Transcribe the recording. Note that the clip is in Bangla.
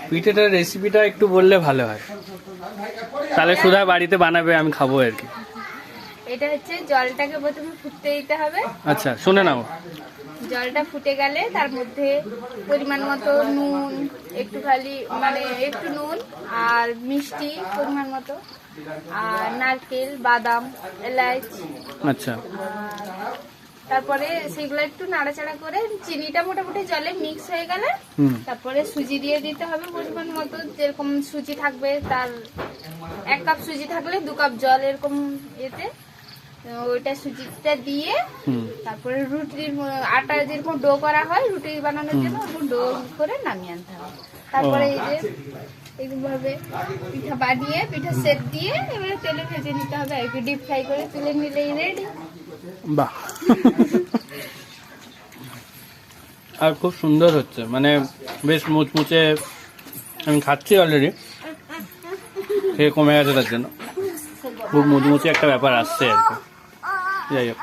পিঠেটার রেসিপিটা একটু বললে ভালো হয়, তাহলে সুধা বাড়িতে বানাবে, আমি খাবো আর কি। এটা হচ্ছে জলটাকে প্রথমে ফুটতে দিতে হবে। আচ্ছা, শুনে নাও। জলটা ফুটে গেলে তার মধ্যে পরিমাণ মতো নুন, একটু খালি মানে একটু নুন আর মিষ্টি পরিমাণ মতো, আর নারকেল, বাদাম, এলাচ। আচ্ছা। তারপরে সেগুলো একটু নাড়াচাড়া করে চিনিটা মোটামুটি জলে মিক্স হয়ে গেলে তারপরে সুজি দিয়ে দিতে হবে পরিমাণ মতো। যেরকম সুজি থাকবে তার 1 কাপ সুজি থাকলে 2 কাপ জল, এরকম এতে ওইটা সুজিটা দিয়ে তারপরে রুটির আটা যেরকম ডো করা হয় রুটি বানানোর জন্য ওরকম ডো করে নামিয়ে আনতে হবে। তারপরে এই যে এইভাবে পিঠা বানিয়ে পিঠা সেট দিয়ে এবারে তেলে ভেজে নিতে হবে আর কি, ডিপ ফ্রাই করে তুলে নিলেই রেডি। বাহ, আর খুব সুন্দর হচ্ছে, মানে বেশ মুচমুচে। আমি খাচ্ছি অলরেডি, খেয়ে কমে গেছে, তার জন্য খুব মুচমুচে একটা ব্যাপার আসছে আর কি। যাই হোক।